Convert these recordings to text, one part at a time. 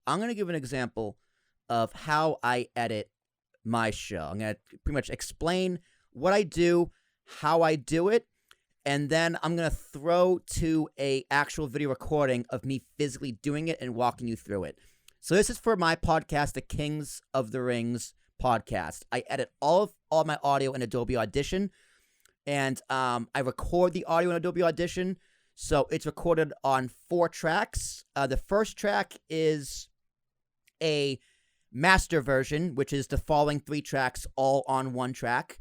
I'm going to give an example of how I edit my show. I'm going to pretty much explain what I do, how I do it, and then I'm going to throw to a actual video recording of me physically doing it and walking you through it. So this is for my podcast, the Kings of the Rings podcast. I edit all my audio in Adobe Audition, and I record the audio in Adobe Audition. So it's recorded on 4 tracks. The first track is a master version, which is the following 3 tracks all on one track.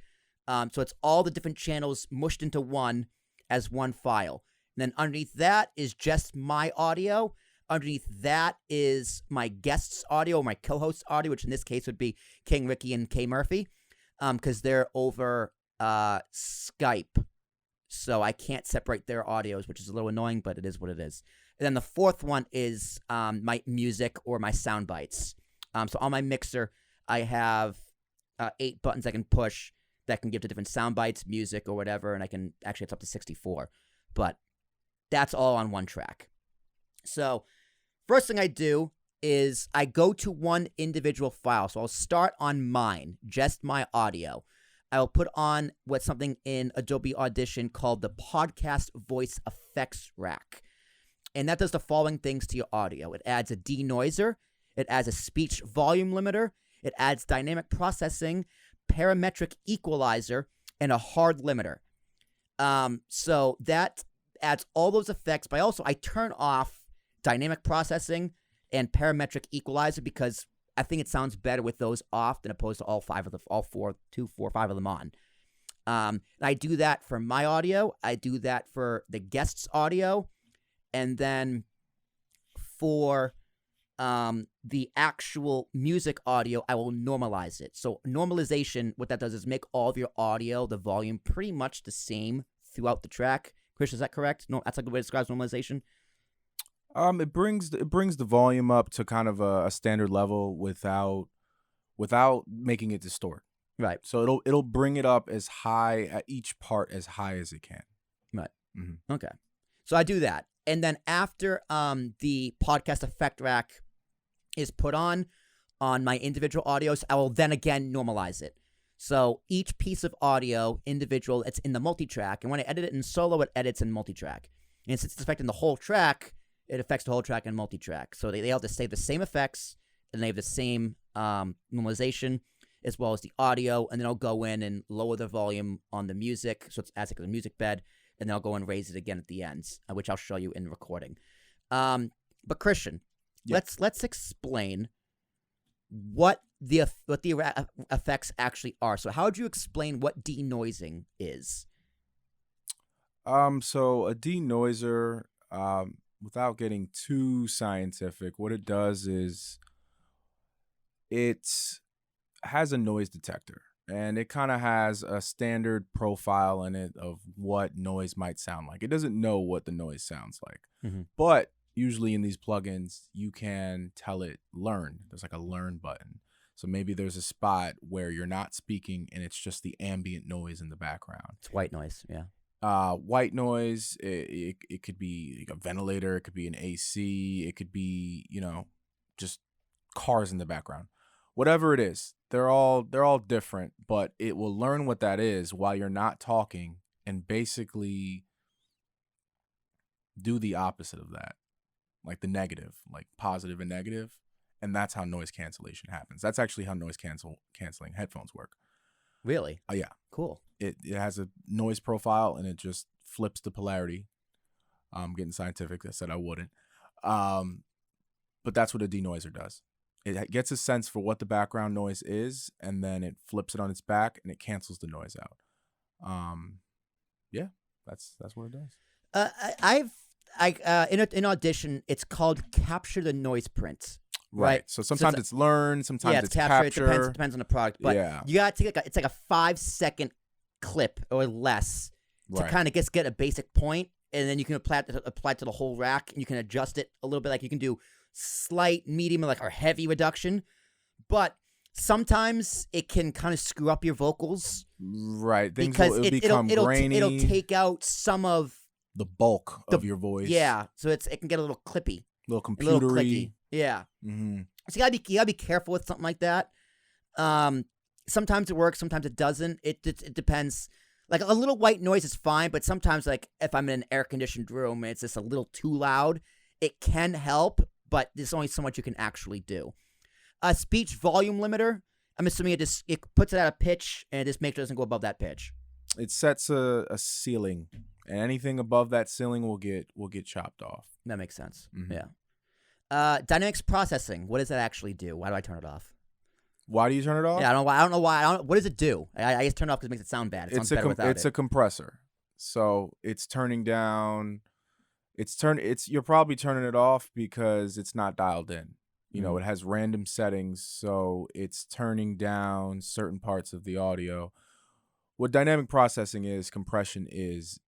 So it's all the different channels mushed into one as one file. And then underneath that is just my audio. Underneath that is my guest's audio, my co-host's audio, which in this case would be King Ricky and Kay Murphy, because they're over Skype. So I can't separate their audios, which is a little annoying, but it is what it is. And then the fourth one is my music or my sound bites. So on my mixer, I have 8 buttons I can push that can give to different sound bites, music, or whatever, and I can actually, it's up to 64. But that's all on one track. So first thing I do is I go to one individual file. So I'll start on mine, just my audio. I will put on what's something in Adobe Audition called the Podcast Voice Effects Rack. And that does the following things to your audio. It adds a denoiser. It adds a speech volume limiter. It adds dynamic processing, parametric equalizer, and a hard limiter. So that adds all those effects. But also, I turn off dynamic processing and parametric equalizer because I think it sounds better with those off than opposed to all 5 of the 5 of them on. And I do that for my audio. I do that for the guest's audio, and then for the actual music audio, I will normalize it. So normalization, what that does is make all of your audio, the volume, pretty much the same throughout the track. Chris, is that correct? No, that's a good way to describe normalization. It brings the volume up to kind of a standard level without making it distort. Right. So it'll bring it up as high at each part as high as it can. Right. Mm-hmm. Okay. So I do that, and then after the podcast effect rack is put on my individual audios, I will then again normalize it. So each piece of audio, individual, it's in the multi-track, and when I edit it in solo, it edits in multi-track. And since it's affecting the whole track, it affects the whole track in multi-track. So they all have to save the same effects, and they have the same normalization, as well as the audio, and then I'll go in and lower the volume on the music, so it's as like a music bed, and then I'll go and raise it again at the ends, which I'll show you in the recording. But Christian, yeah. let's explain what the effects actually are. So how would you explain what denoising is? So a denoiser, without getting too scientific, what it does is it has a noise detector, and it kind of has a standard profile in it of what noise might sound like. It doesn't know what the noise sounds like, but usually in these plugins, you can tell it learn. There's like a learn button. So maybe there's a spot where you're not speaking and it's just the ambient noise in the background. It's white noise, yeah. White noise, it could be like a ventilator, it could be an AC, it could be, just cars in the background. Whatever it is, they're all different, but it will learn what that is while you're not talking and basically do the opposite of that. Like the negative, like positive and negative. And that's how noise cancellation happens. That's actually how noise canceling headphones work. Really? Oh, yeah. Cool. It has a noise profile, and it just flips the polarity. I'm getting scientific. I said I wouldn't. But that's what a denoiser does. It gets a sense for what the background noise is, and then it flips it on its back, and it cancels the noise out. Yeah, that's what it does. In Audition, it's called capture the noise print. Right. So sometimes it's learn, sometimes it's capture. It depends on the product. But you got to take it's like a 5-second clip or less to kind of just get a basic point, and then you can apply it to the whole rack, and you can adjust it a little bit. Like you can do slight, medium, or heavy reduction. But sometimes it can kind of screw up your vocals. Right. Things because will become grainy. It'll take out some of the bulk of your voice. Yeah. So it can get a little clippy. little a little computery. clicky. Yeah. Mm-hmm. So you gotta be careful with something like that. Sometimes it works, sometimes it doesn't. It depends. Like a little white noise is fine, but sometimes like if I'm in an air conditioned room and it's just a little too loud, it can help, but there's only so much you can actually do. A speech volume limiter, I'm assuming it puts it at a pitch and it just makes sure it doesn't go above that pitch. It sets a ceiling, and anything above that ceiling will get chopped off. That makes sense. Mm-hmm. Yeah. Dynamics processing. What does that actually do? Why do I turn it off? Why do you turn it off? Yeah, I don't know why. What does it do? I just turn it off because it makes it sound bad. It sounds better without It's a compressor, so it's turning down. You're probably turning it off because it's not dialed in. You know, it has random settings, so it's turning down certain parts of the audio. What dynamic processing is, compression is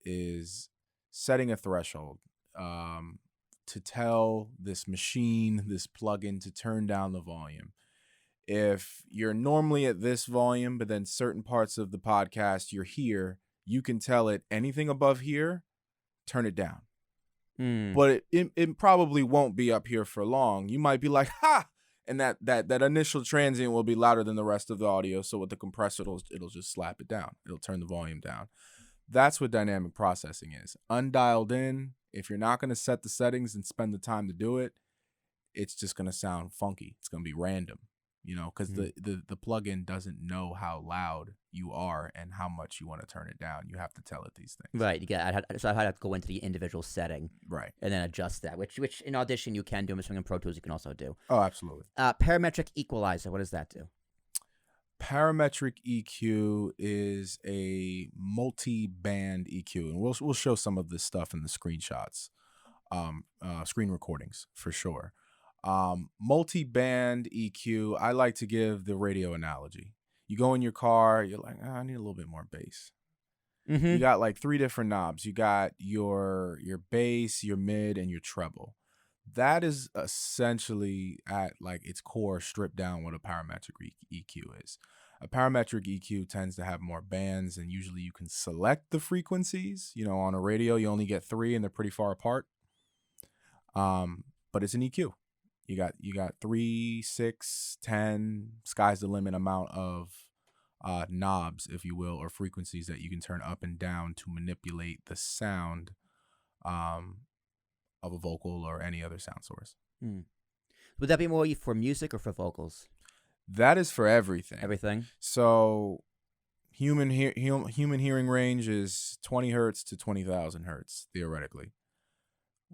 setting a threshold to tell this machine, this plugin, to turn down the volume. If you're normally at this volume, but then certain parts of the podcast you're here, you can tell it anything above here, turn it down. But it probably won't be up here for long. You might be like, ha! And that initial transient will be louder than the rest of the audio. So with the compressor, it'll just slap it down. It'll turn the volume down. That's what dynamic processing is. Undialed in, if you're not going to set the settings and spend the time to do it, it's just going to sound funky. It's going to be random, you know, because the plugin doesn't know how loud you are and how much you want to turn it down. You have to tell it these things. Right. So I have to go into the individual setting. Right. And then adjust that, which in Audition you can do. I'm assuming in Pro Tools you can also do. Oh, absolutely. Parametric equalizer. What does that do? Parametric EQ is a multi-band EQ, and we'll show some of this stuff in the screenshots, screen recordings for sure. Multi-band EQ, I like to give the radio analogy. You go in your car, you're like, I need a little bit more bass. Mm-hmm. You got like 3 different knobs. You got your bass, your mid, and your treble. That is essentially at like its core stripped down what a parametric EQ is. A parametric EQ tends to have more bands, and usually you can select the frequencies. You know, on a radio, you only get 3 and they're pretty far apart. But it's an EQ. You got 3, 6, 10, sky's the limit amount of knobs, if you will, or frequencies that you can turn up and down to manipulate the sound of a vocal or any other sound source. Would that be more for music or for vocals? That is for everything. Everything. So human hearing range is 20 hertz to 20,000 hertz theoretically,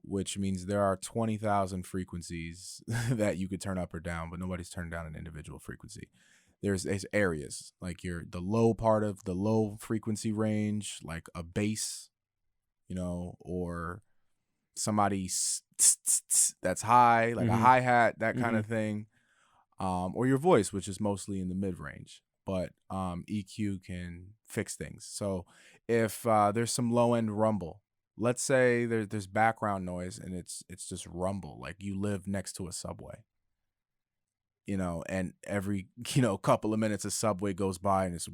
which means there are 20,000 frequencies that you could turn up or down, but nobody's turning down an individual frequency. There's areas like the low part of the low frequency range, like a bass, you know, or somebody that's high, like a hi-hat, that kind of thing, or your voice, which is mostly in the mid-range. But EQ can fix things. So if there's some low-end rumble, let's say there's background noise and it's just rumble, like you live next to a subway, you know, and every couple of minutes a subway goes by and it's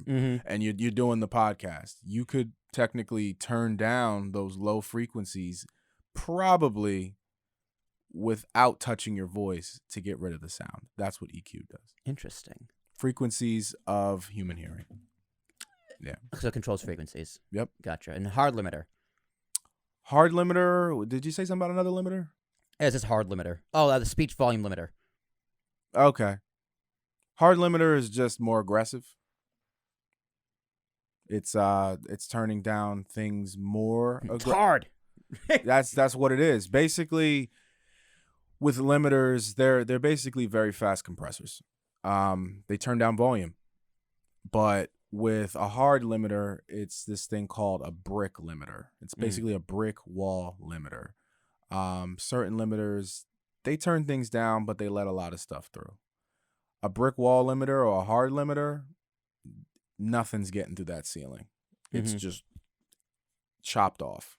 and you're doing the podcast, you could technically turn down those low frequencies probably without touching your voice to get rid of the sound. That's what EQ does. Interesting. Frequencies of human hearing. Yeah. So it controls frequencies. Yep. Gotcha. And hard limiter. Hard limiter. Did you say something about another limiter? It's just hard limiter. Oh, the speech volume limiter. Okay. Hard limiter is just more aggressive. It's turning down things more. Hard. That's what it is. Basically, with limiters, they're basically very fast compressors. They turn down volume. But with a hard limiter, it's this thing called a brick limiter. It's basically a brick wall limiter. Certain limiters, they turn things down, but they let a lot of stuff through. A brick wall limiter or a hard limiter, nothing's getting through that ceiling. It's just chopped off.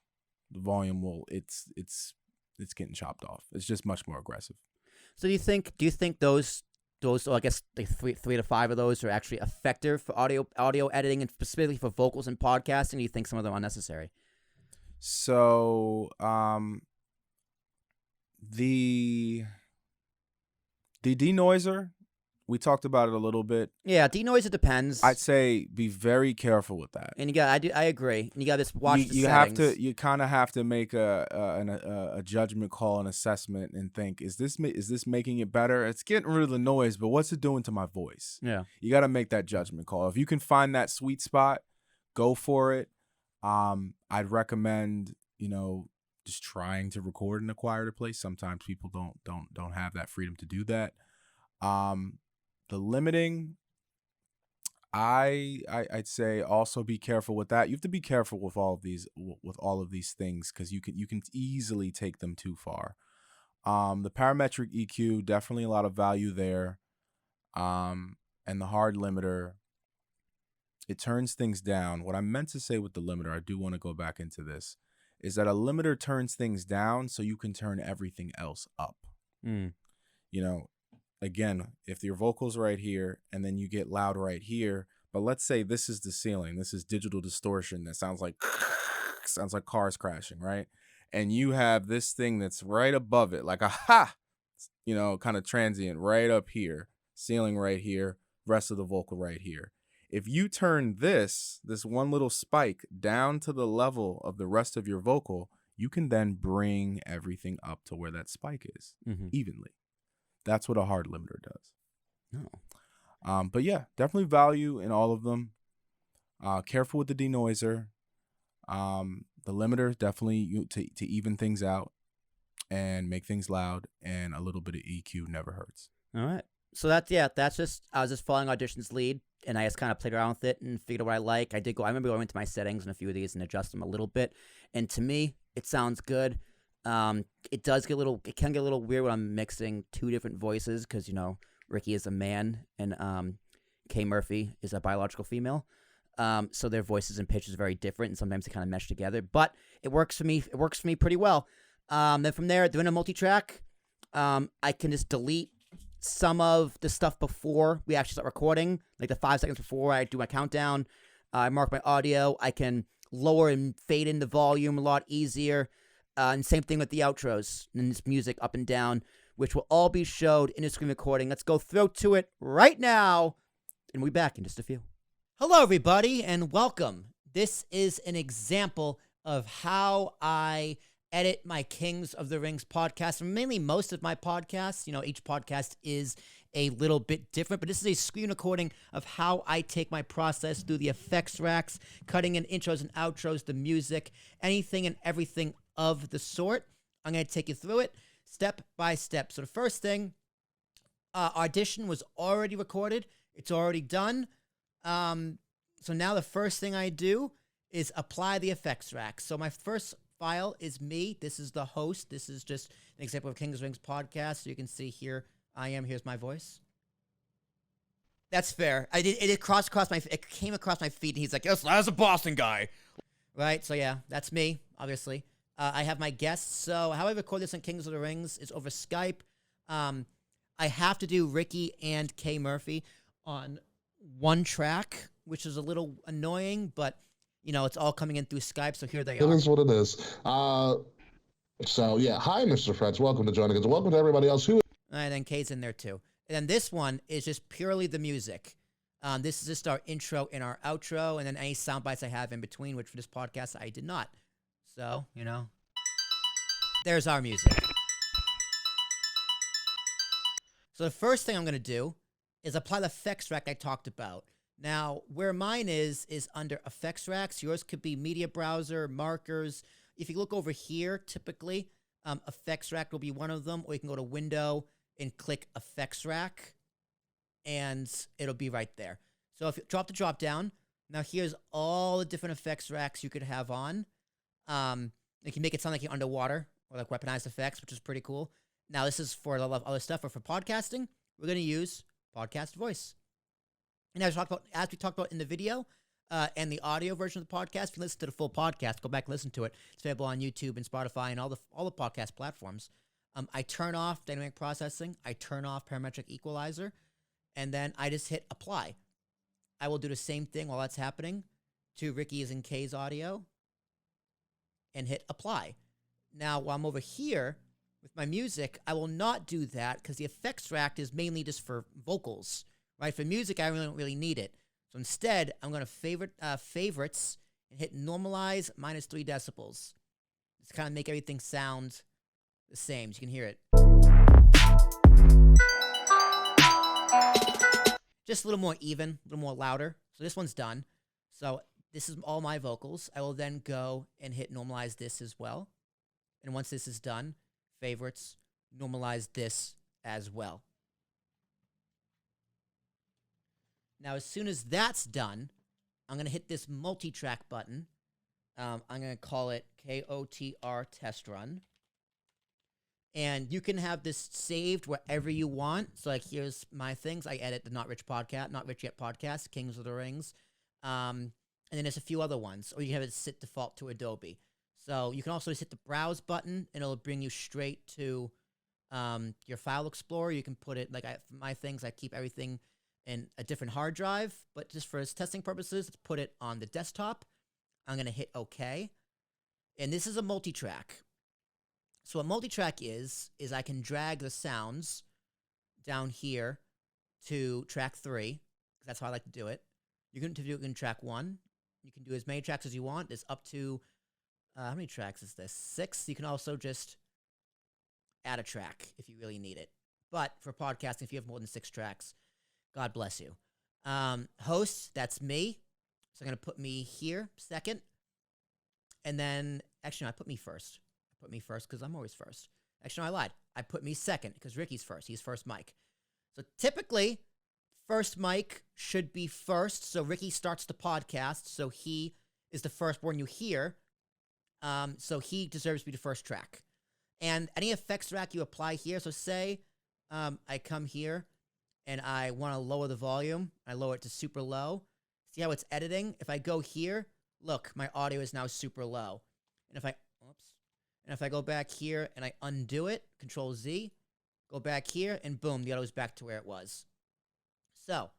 The volume it's getting chopped off. It's just much more aggressive. So do you think those I guess like 3 to 5 of those are actually effective for audio editing and specifically for vocals and podcasting? Or do you think some of them are unnecessary? So The denoiser, we talked about it a little bit. Yeah, denoise, it depends. I'd say be very careful with that. And I agree. And you got to watch the settings. You kind of have to make a judgment call, an assessment, and think: is this making it better? It's getting rid of the noise, but what's it doing to my voice? Yeah, you got to make that judgment call. If you can find that sweet spot, go for it. I'd recommend just trying to record in a quieter place. Sometimes people don't have that freedom to do that. The limiting, I'd say also be careful with that. You have to be careful with all of these things because you can easily take them too far. The parametric EQ, definitely a lot of value there. And the hard limiter, it turns things down. What I meant to say with the limiter, I do want to go back into this, is that a limiter turns things down so you can turn everything else up. Again, if your vocal's right here and then you get loud right here, but let's say this is the ceiling, this is digital distortion that sounds like cars crashing, right? And you have this thing that's right above it, like a kind of transient right up here, ceiling right here, rest of the vocal right here. If you turn this one little spike down to the level of the rest of your vocal, you can then bring everything up to where that spike is evenly. That's what a hard limiter does. Oh. But yeah, definitely value in all of them. Careful with the denoiser. The limiter, definitely to even things out and make things loud, and a little bit of EQ never hurts. All right. So I was just following Audition's lead, and I just kind of played around with it and figured out what I like. I remember going into my settings in a few of these and adjust them a little bit. And to me, it sounds good. It can get a little weird when I'm mixing two different voices because, Ricky is a man and Kay Murphy is a biological female. So their voices and pitches are very different, and sometimes they kind of mesh together. But it works for me. It works for me pretty well. Then from there, doing a multi-track, I can just delete some of the stuff before we actually start recording, like the 5 seconds before I do my countdown. I mark my audio. I can lower and fade in the volume a lot easier. And same thing with the outros and this music up and down, which will all be showed in a screen recording. Let's go to it right now, and we'll be back in just a few. Hello, everybody, and welcome. This is an example of how I edit my Kings of the Rings podcast, and mainly most of my podcasts. Each podcast is a little bit different, but this is a screen recording of how I take my process through the effects racks, cutting in intros and outros, the music, anything and everything of the sort. I'm going to take you through it step by step. So the first thing, Audition was already recorded. It's already done. So now the first thing I do is apply the effects rack. So my first file is me. This is the host. This is just an example of Kings of Rings podcast. So you can see here I am. Here's my voice. That's fair. It came across my feed, and he's like, "Yes, that's a Boston guy." Right? So yeah, that's me, obviously. I have my guests. So how I record this on Kings of the Rings is over Skype. I have to do Ricky and Kay Murphy on one track, which is a little annoying, but it's all coming in through Skype. So here they are. It is what it is. So yeah, hi, Mr. Fretz. Welcome to joining us. Welcome to everybody else who. And then Kay's in there too. And then this one is just purely the music. This is just our intro and our outro, and then any sound bites I have in between, which for this podcast I did not. So, there's our music. So the first thing I'm going to do is apply the effects rack I talked about. Now, where mine is under effects racks. Yours could be media browser, markers. If you look over here, typically, effects rack will be one of them, or you can go to window and click effects rack, and it'll be right there. So if you drop the drop down, now here's all the different effects racks you could have on. You can make it sound like you're underwater, or like weaponized effects, which is pretty cool. Now this is for a lot of other stuff, but for podcasting, we're going to use podcast voice. And as we talked about in the video and the audio version of the podcast, if you listen to the full podcast, go back and listen to it. It's available on YouTube and Spotify and all the podcast platforms. I turn off dynamic processing. I turn off parametric equalizer, and then I just hit apply. I will do the same thing while that's happening to Ricky's and Kay's audio and hit apply. Now, while I'm over here, With my music, I will not do that because the effects rack is mainly just for vocals, right? For music, I really don't really need it. So instead, I'm going to favorites and hit normalize -3 decibels. Just kind of make everything sound the same so you can hear it. Just a little more even, a little more louder. So this one's done. So this is all my vocals. I will then go and hit normalize this as well. And once this is done, favorites, normalize this as well. Now, as soon as that's done, I'm going to hit this multi-track button. I'm going to call it KOTR test run. And you can have this saved wherever you want. So, like, here's my things. I edit the Not Rich Yet podcast, Kings of the Rings. And then there's a few other ones. Or you can have it sit default to Adobe. So you can also just hit the Browse button, and it'll bring you straight to your File Explorer. You can put it, like, for my things, I keep everything in a different hard drive. But just for testing purposes, let's put it on the desktop. I'm going to hit OK. And this is a multi-track. So what multi-track is I can drag the sounds down here to track 3. That's how I like to do it. You can do it in track 1. You can do as many tracks as you want. There's up to, how many tracks is this? 6. You can also just add a track if you really need it. But for podcasting, if you have more than 6 tracks, God bless you. Host, that's me. So I'm going to put me here second. And then, actually, no, I put me first. Put me first because I'm always first. Actually, no, I lied. I put me second because Ricky's first. He's first mic. So typically, first mic should be first. So Ricky starts the podcast. So he is the firstborn you hear. So he deserves to be the first track. And any effects rack you apply here. So say I come here and I want to lower the volume. I lower it to super low. See how it's editing? If I go here, look, my audio is now super low. And if I go back here and I undo it, Control Z, go back here, and boom, the audio is back to where it was. So,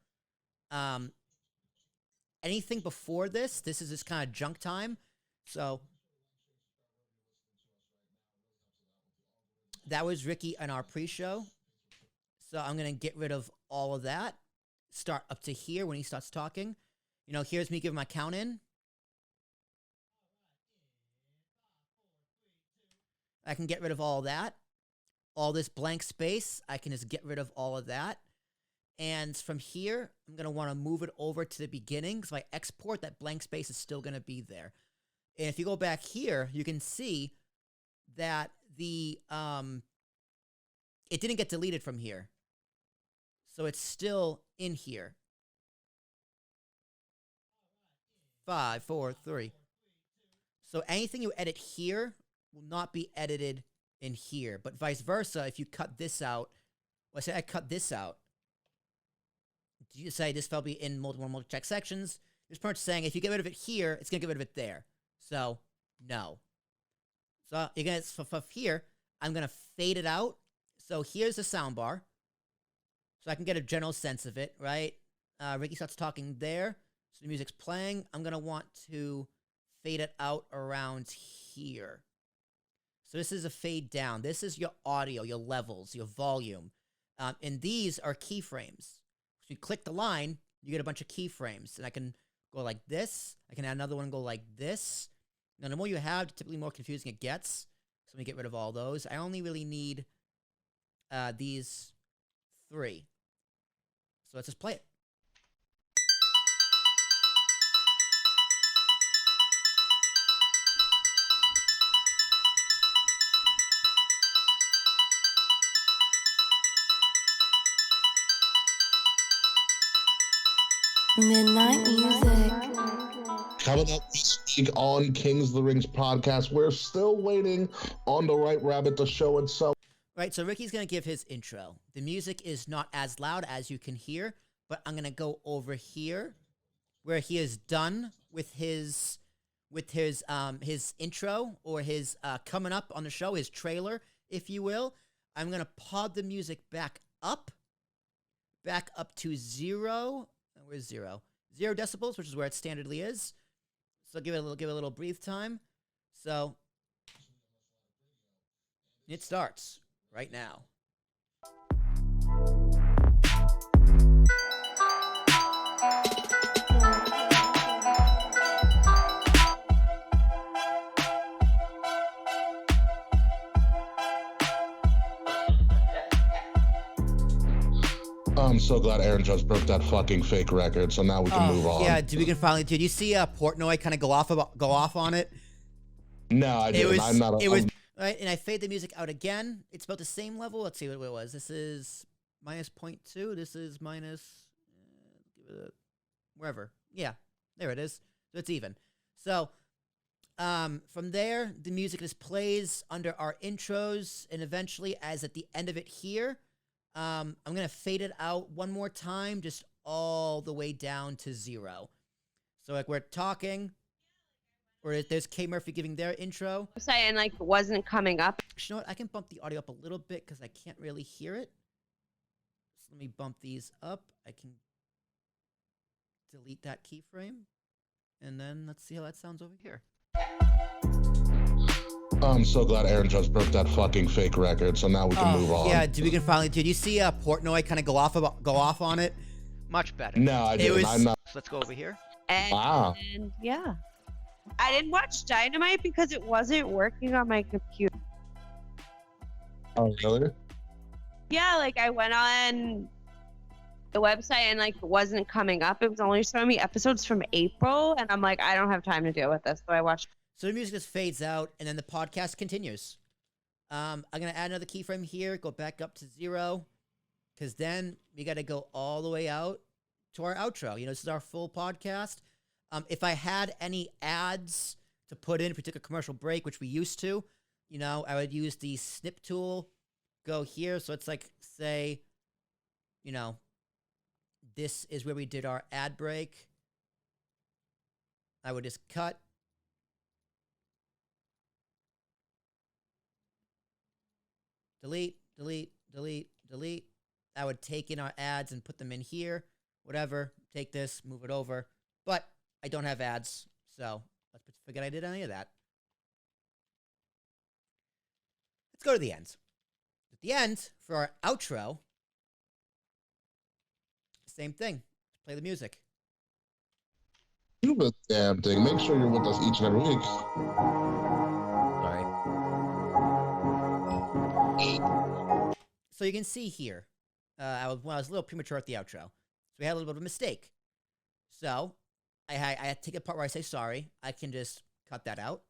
anything before this is just kind of junk time. So, that was Ricky in our pre-show. So, I'm going to get rid of all of that. Start up to here when he starts talking. You know, here's me giving my count in. I can get rid of all that. All this blank space, I can just get rid of all of that. And from here, I'm going to want to move it over to the beginning. Because if I export, that blank space is still going to be there. And if you go back here, you can see that the it didn't get deleted from here. So it's still in here. 5, 4, 3. So anything you edit here will not be edited in here. But vice versa, if you cut this out, let's say I cut this out. You say this will be in multiple check sections. This part's saying if you get rid of it here, it's going to get rid of it there. So, no. So, you're going to, here, I'm going to fade it out. So, here's the sound bar. So, I can get a general sense of it, right? Ricky starts talking there. So, the music's playing. I'm going to want to fade it out around here. So this is a fade down. This is your audio, your levels, your volume. And these are keyframes. So you click the line, you get a bunch of keyframes. And I can go like this. I can add another one and go like this. Now, the more you have, typically more confusing it gets. So let me get rid of all those. I only really need these 3. So let's just play it. Midnight music. Coming up this week on Kings of the Rings podcast, we're still waiting on the right rabbit to show itself. Right, so Ricky's going to give his intro. The music is not as loud as you can hear, but I'm going to go over here where he is done with his intro or his coming up on the show, his trailer, if you will. I'm going to pod the music back up to 0. Where's 0? 0 decibels, which is where it standardly is. So give it a little breathe time. So it starts. right now. I'm so glad Aaron just broke that fucking fake record, so now we can move on. Yeah, we can finally. Did you see Portnoy kind of go off on it? No, I didn't. Right, and I fade the music out again. It's about the same level. Let's see what it was. This is minus 0.2. This is minus wherever. Yeah, there it is. So it's even. So from there, the music just plays under our intros, and eventually, as at the end of it here, I'm gonna fade it out one more time, just all the way down to 0. So like we're talking. Or there's K Murphy giving their intro. And like wasn't coming up. You know what? I can bump the audio up a little bit because I can't really hear it. So let me bump these up. I can delete that keyframe. And then let's see how that sounds over here. I'm so glad Aaron just broke that fucking fake record, so now we can move on. Yeah, we can finally. Did you see Portnoy kind of go off on it? Much better. No, I didn't. I'm not. So let's go over here. Wow. And yeah. I didn't watch Dynamite because it wasn't working on my computer. Oh, really? Yeah, like I went on the website and like it wasn't coming up. It was only showing me episodes from April, and I'm like, I don't have time to deal with this. So I watched. So the music just fades out, and then the podcast continues. I'm gonna add another keyframe here. Go back up to 0, because then we got to go all the way out to our outro. You know, this is our full podcast. If I had any ads to put in, particular commercial break, which we used to, you know, I would use the snip tool, go here. So it's like, say, you know, this is where we did our ad break. I would just cut. Delete, delete, delete, delete. I would take in our ads and put them in here. Whatever. Take this, move it over. But I don't have ads, so let's forget I did any of that. Let's go to the end. At the end, for our outro, same thing. Play the music. You the damn thing. Make sure you're with us each and every week. Sorry. So you can see here, I was a little premature at the outro. So we had a little bit of a mistake. So I had to take a part where I say sorry. I can just cut that out.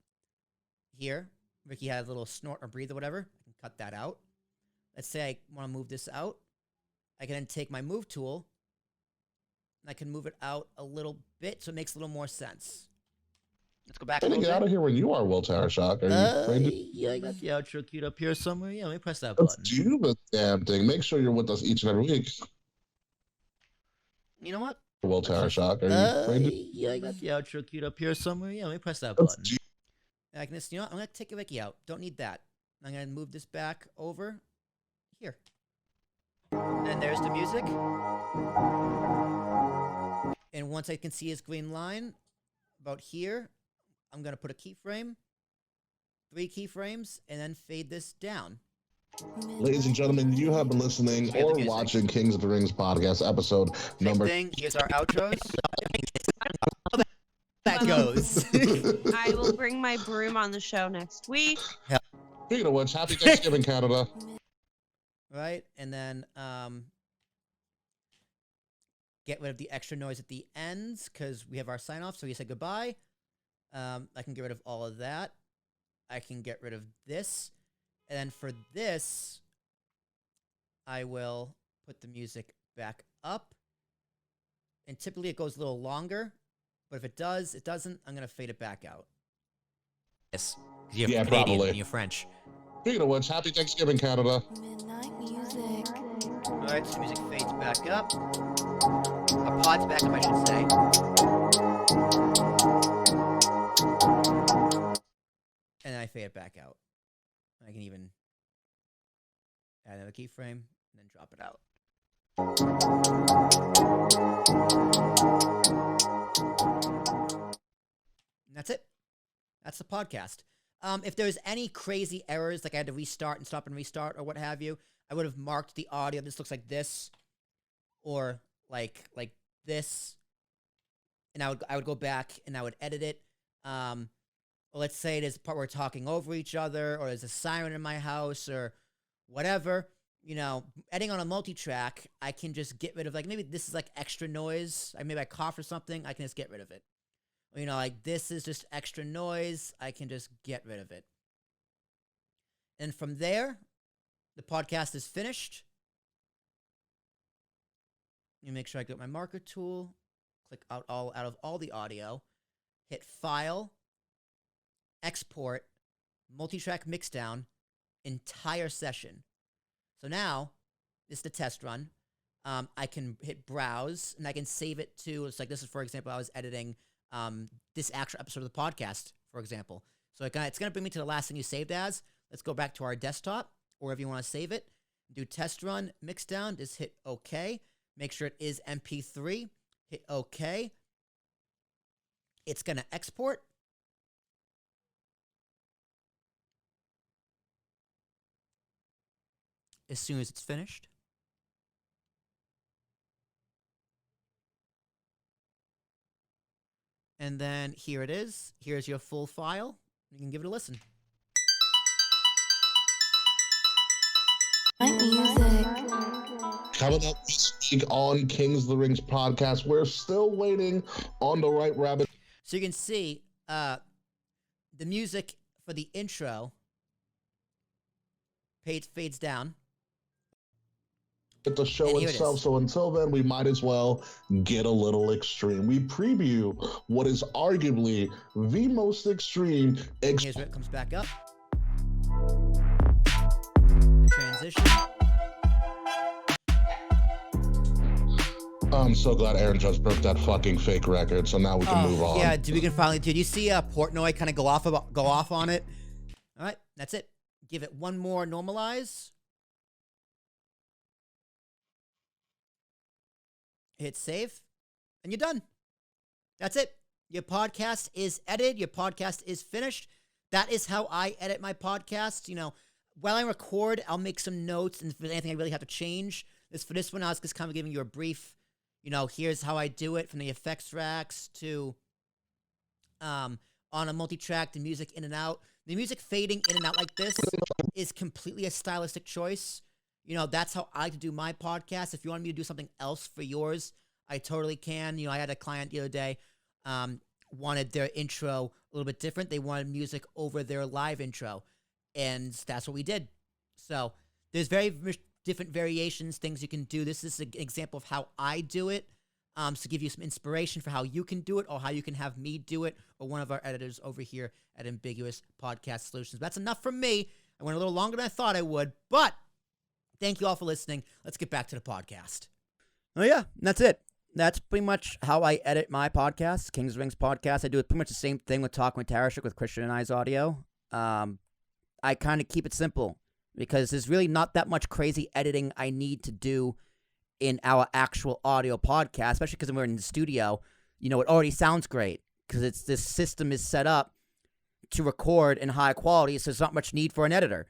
Here, Ricky had a little snort or breathe or whatever. I can cut that out. Let's say I want to move this out. I can then take my move tool, and I can move it out a little bit so it makes a little more sense. Let's go back. Get out of here when you are, Will Tarashuk. Are you ready to... Yeah, I got the outro queued up here somewhere. Yeah, let me press that button. Let's do the damn thing. Make sure you're with us each and every week. You know what? Will Tarashuk. Are you ready to... Yeah, I got the outro queued up here somewhere. Yeah, let me press that button. I can just, you know what? I'm going to take Ricky out. Don't need that. I'm going to move this back over here. And there's the music. And once I can see his green line, about here, I'm going to put a keyframe, 3 keyframes, and then fade this down. Ladies and gentlemen, you have been listening or watching Kings of the Rings podcast episode number... Here's our outros. That goes. I will bring my broom on the show next week. Speaking of which, happy Thanksgiving, Canada. Right, and then get rid of the extra noise at the ends because we have our sign off. So we say goodbye. I can get rid of all of that. I can get rid of this. And then for this, I will put the music back up. And typically it goes a little longer. But if it does, it doesn't, I'm going to fade it back out. Yes. You're Canadian, probably. You're French. Speaking of which, happy Thanksgiving, Canada. Midnight music. All right, so the music fades back up. Our pod's back up, I should say. And then I fade it back out. I can even add another keyframe and then drop it out. And that's it. That's the podcast. If there's any crazy errors, like I had to restart and stop and restart or what have you, I would have marked the audio. This looks like this, or like this, and I would go back and I would edit it. Or let's say there's a part where we're talking over each other, or there's a siren in my house, or whatever. You know, editing on a multi-track, I can just get rid of, like, maybe this is like extra noise. Maybe I cough or something, I can just get rid of it. Or, you know, like this is just extra noise, I can just get rid of it. And from there, the podcast is finished. Let me make sure I get my marker tool, click out of all the audio, hit File, Export, Multi-track Mixdown, Entire Session. So now, this is the test run. I can hit Browse, and I can save it to, it's like this is, for example, I was editing this actual episode of the podcast, for example. So it's going to bring me to the last thing you saved as. Let's go back to our desktop, or wherever you want to save it. Do test run, Mixdown, just hit OK. Make sure it is MP3. Hit OK. It's going to export. As soon as it's finished. And then here it is. Here's your full file. You can give it a listen. Night music. Coming up this week on Kings of the Rings podcast, we're still waiting on the right rabbit. So you can see the music for the intro fades down. At the show And here it itself. is. So until then, we might as well get a little extreme. We preview what is arguably the most extreme. Here's where it comes back up. Transition. I'm so glad Aaron just broke that fucking fake record. So now we can move on. Yeah, we can finally. Did you see Portnoy kind of go off on it? All right, that's it. Give it one more normalize. Hit save, and you're done. That's it. Your podcast is edited. Your podcast is finished. That is how I edit my podcast. You know, while I record, I'll make some notes, and if there's anything I really have to change, for this one, I was just kind of giving you a brief, you know, here's how I do it, from the effects racks to on a multi-track, the music in and out. The music fading in and out like this is completely a stylistic choice. You know, that's how I like to do my podcast. If you want me to do something else for yours, I totally can. You know, I had a client the other day, wanted their intro a little bit different. They wanted music over their live intro, and that's what we did. So there's very different variations, things you can do. This is an example of how I do it, to give you some inspiration for how you can do it, or how you can have me do it, or one of our editors over here at Ambiguous Podcast Solutions. That's enough from me. I went a little longer than I thought I would, but thank you all for listening. Let's get back to the podcast. Oh, yeah, that's it. That's pretty much how I edit my podcast, Kings of Rings podcast. I do pretty much the same thing with Talking with Tarashuk with Christian and I's audio. I kind of keep it simple because there's really not that much crazy editing I need to do in our actual audio podcast, especially because when we're in the studio. You know, it already sounds great because this system is set up to record in high quality, so there's not much need for an editor.